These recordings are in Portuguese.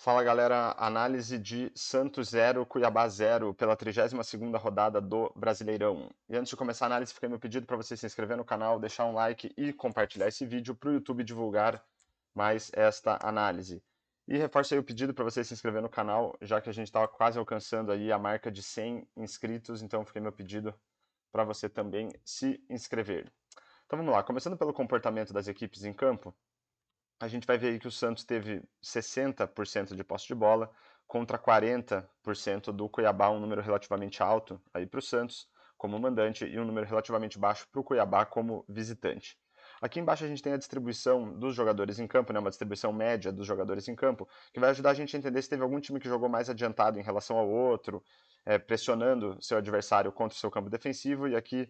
Fala galera, análise de Santos 0, Cuiabá 0 pela 32ª rodada do Brasileirão. E antes de começar a análise, fica meu pedido para você se inscrever no canal, deixar um like e compartilhar esse vídeo para o YouTube divulgar mais esta análise. E reforço aí o pedido para você se inscrever no canal, já que a gente estava quase alcançando aí a marca de 100 inscritos, então fica meu pedido para você também se inscrever. Então vamos lá, começando pelo comportamento das equipes em campo, a gente vai ver aí que o Santos teve 60% de posse de bola contra 40% do Cuiabá, um número relativamente alto aí para o Santos como mandante e um número relativamente baixo para o Cuiabá como visitante. Aqui embaixo a gente tem a distribuição dos jogadores em campo, né, uma distribuição média dos jogadores em campo, que vai ajudar a gente a entender se teve algum time que jogou mais adiantado em relação ao outro, pressionando seu adversário contra o seu campo defensivo, e aqui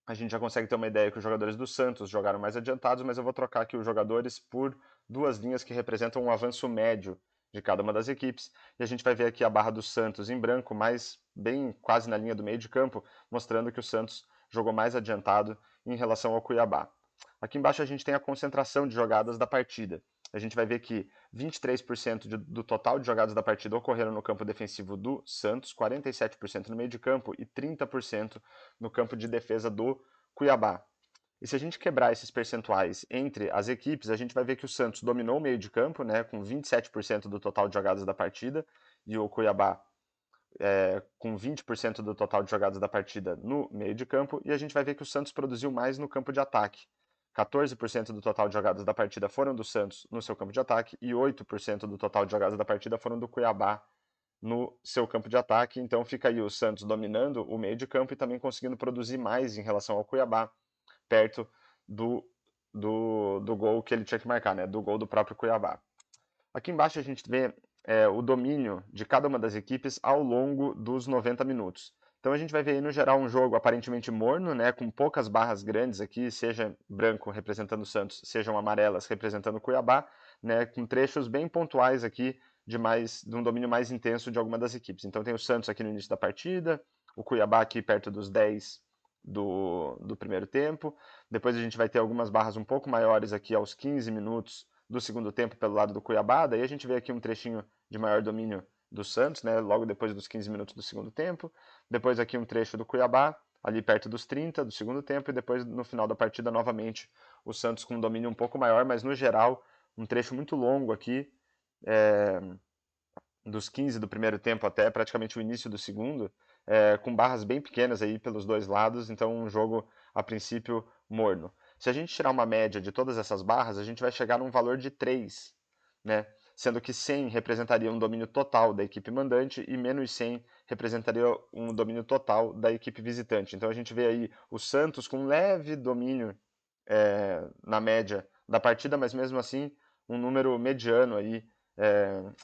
a gente já consegue ter uma ideia que os jogadores do Santos jogaram mais adiantados, mas eu vou trocar aqui os jogadores por duas linhas que representam um avanço médio de cada uma das equipes, e a gente vai ver aqui a barra do Santos em branco, mas bem quase na linha do meio de campo, mostrando que o Santos jogou mais adiantado em relação ao Cuiabá. Aqui embaixo a gente tem a concentração de jogadas da partida. A gente vai ver que 23% do total de jogadas da partida ocorreram no campo defensivo do Santos, 47% no meio de campo e 30% no campo de defesa do Cuiabá. E se a gente quebrar esses percentuais entre as equipes, a gente vai ver que o Santos dominou o meio de campo, né, com 27% do total de jogadas da partida, e o Cuiabá com 20% do total de jogadas da partida no meio de campo, e a gente vai ver que o Santos produziu mais no campo de ataque. 14% do total de jogadas da partida foram do Santos no seu campo de ataque e 8% do total de jogadas da partida foram do Cuiabá no seu campo de ataque. Então fica aí o Santos dominando o meio de campo e também conseguindo produzir mais em relação ao Cuiabá, perto do gol que ele tinha que marcar, né? Do gol do próprio Cuiabá. Aqui embaixo a gente vê o domínio de cada uma das equipes ao longo dos 90 minutos. Então a gente vai ver aí no geral um jogo aparentemente morno, né, com poucas barras grandes aqui, seja branco representando o Santos, sejam amarelas representando o Cuiabá, né, com trechos bem pontuais aqui de um domínio mais intenso de alguma das equipes. Então tem o Santos aqui no início da partida, o Cuiabá aqui perto dos 10 do primeiro tempo. Depois a gente vai ter algumas barras um pouco maiores aqui aos 15 minutos do segundo tempo pelo lado do Cuiabá. Daí a gente vê aqui um trechinho de maior domínio do Santos, né, logo depois dos 15 minutos do segundo tempo. Depois aqui um trecho do Cuiabá, ali perto dos 30 do segundo tempo. E depois no final da partida, novamente, o Santos com um domínio um pouco maior, mas no geral, um trecho muito longo aqui, dos 15 do primeiro tempo até praticamente o início do segundo, com barras bem pequenas aí pelos dois lados, então um jogo a princípio morno. Se a gente tirar uma média de todas essas barras, a gente vai chegar num valor de 3, né? Sendo que 100 representaria um domínio total da equipe mandante e menos 100 representaria um domínio total da equipe visitante. Então a gente vê aí o Santos com um leve domínio na média da partida, mas mesmo assim um número mediano aí,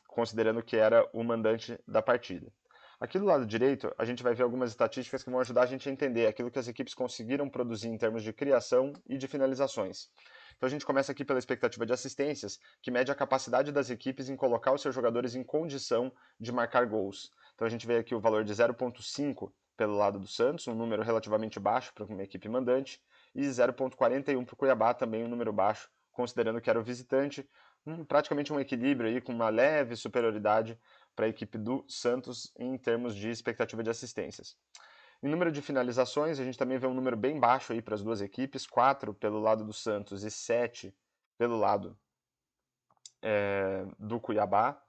considerando que era o mandante da partida. Aqui do lado direito, a gente vai ver algumas estatísticas que vão ajudar a gente a entender aquilo que as equipes conseguiram produzir em termos de criação e de finalizações. Então a gente começa aqui pela expectativa de assistências, que mede a capacidade das equipes em colocar os seus jogadores em condição de marcar gols. Então a gente vê aqui o valor de 0,5 pelo lado do Santos, um número relativamente baixo para uma equipe mandante, e 0,41 para o Cuiabá, também um número baixo, considerando que era o visitante, praticamente um equilíbrio aí, com uma leve superioridade para a equipe do Santos em termos de expectativa de assistências. Em número de finalizações, a gente também vê um número bem baixo aí para as duas equipes, 4 pelo lado do Santos e 7 pelo lado do Cuiabá,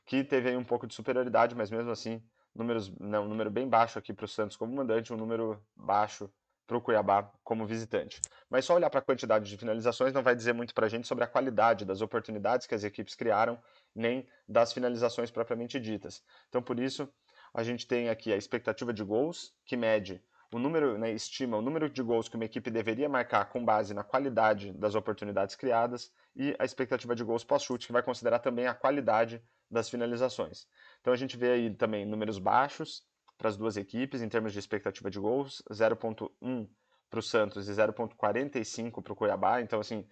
que teve aí um pouco de superioridade, mas mesmo assim, um número bem baixo aqui para o Santos como mandante, um número baixo para o Cuiabá como visitante. Mas só olhar para a quantidade de finalizações não vai dizer muito para a gente sobre a qualidade das oportunidades que as equipes criaram, nem das finalizações propriamente ditas. Então, por isso, a gente tem aqui a expectativa de gols, que mede o número, né, estima o número de gols que uma equipe deveria marcar com base na qualidade das oportunidades criadas, e a expectativa de gols pós-chute, que vai considerar também a qualidade das finalizações. Então a gente vê aí também números baixos para as duas equipes em termos de expectativa de gols, 0,1 para o Santos e 0,45 para o Cuiabá. Então, assim,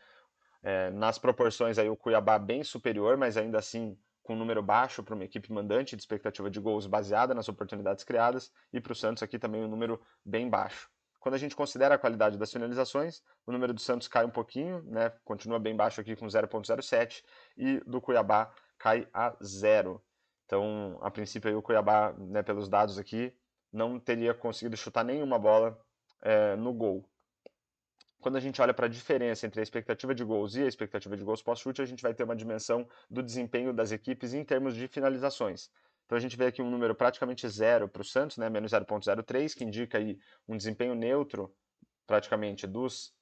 nas proporções aí o Cuiabá bem superior, mas ainda assim com um número baixo para uma equipe mandante de expectativa de gols baseada nas oportunidades criadas, e para o Santos aqui também um número bem baixo. Quando a gente considera a qualidade das finalizações, o número do Santos cai um pouquinho, né? Continua bem baixo aqui com 0,07, e do Cuiabá cai a 0. Então, a princípio, aí, o Cuiabá, né, pelos dados aqui, não teria conseguido chutar nenhuma bola no gol. Quando a gente olha para a diferença entre a expectativa de gols e a expectativa de gols pós-chute, a gente vai ter uma dimensão do desempenho das equipes em termos de finalizações. Então a gente vê aqui um número praticamente zero para o Santos, né, menos 0,03, que indica aí um desempenho neutro praticamente dos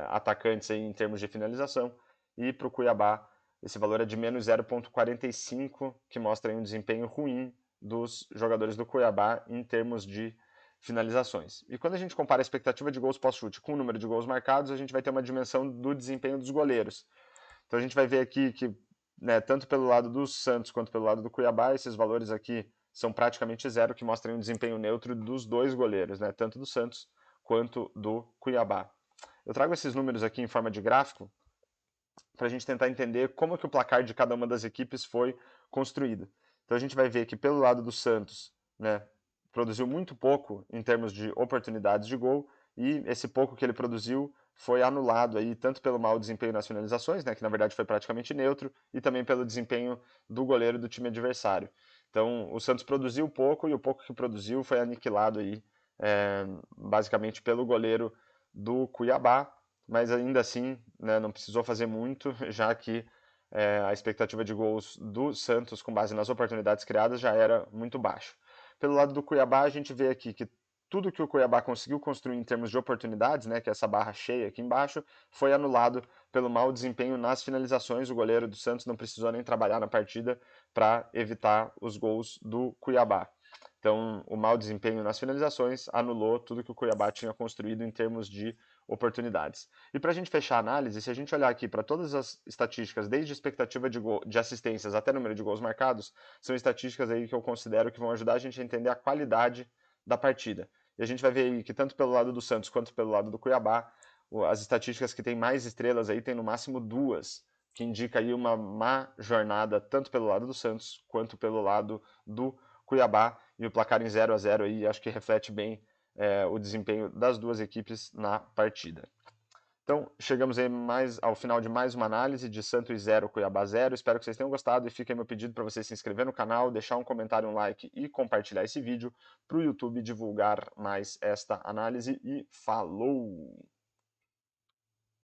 atacantes aí em termos de finalização. E para o Cuiabá, esse valor é de menos 0,45, que mostra aí um desempenho ruim dos jogadores do Cuiabá em termos de finalizações. E quando a gente compara a expectativa de gols pós-chute com o número de gols marcados, a gente vai ter uma dimensão do desempenho dos goleiros. Então a gente vai ver aqui que, né, tanto pelo lado do Santos quanto pelo lado do Cuiabá, esses valores aqui são praticamente zero, que mostram um desempenho neutro dos dois goleiros, né, tanto do Santos quanto do Cuiabá. Eu trago esses números aqui em forma de gráfico para a gente tentar entender como que o placar de cada uma das equipes foi construído. Então a gente vai ver que pelo lado do Santos, né, produziu muito pouco em termos de oportunidades de gol, e esse pouco que ele produziu foi anulado aí tanto pelo mau desempenho nas finalizações, né, que na verdade foi praticamente neutro, e também pelo desempenho do goleiro do time adversário. Então o Santos produziu pouco, e o pouco que produziu foi aniquilado aí basicamente pelo goleiro do Cuiabá, mas ainda assim, né, não precisou fazer muito, já que a expectativa de gols do Santos, com base nas oportunidades criadas, já era muito baixa. Pelo lado do Cuiabá, a gente vê aqui que tudo que o Cuiabá conseguiu construir em termos de oportunidades, né, que é essa barra cheia aqui embaixo, foi anulado pelo mau desempenho nas finalizações. O goleiro do Santos não precisou nem trabalhar na partida para evitar os gols do Cuiabá. Então, o mau desempenho nas finalizações anulou tudo que o Cuiabá tinha construído em termos de oportunidades. E para a gente fechar a análise, se a gente olhar aqui para todas as estatísticas, desde expectativa de assistências até número de gols marcados, são estatísticas aí que eu considero que vão ajudar a gente a entender a qualidade da partida. E a gente vai ver aí que tanto pelo lado do Santos quanto pelo lado do Cuiabá, as estatísticas que tem mais estrelas aí tem no máximo duas, que indica aí uma má jornada tanto pelo lado do Santos quanto pelo lado do Cuiabá, e o placar em 0-0 aí acho que reflete bem o desempenho das duas equipes na partida. Então, chegamos aí ao final de mais uma análise de Santos 0, Cuiabá 0. Espero que vocês tenham gostado, e fica aí meu pedido para você se inscrever no canal, deixar um comentário, um like e compartilhar esse vídeo para o YouTube divulgar mais esta análise. E falou!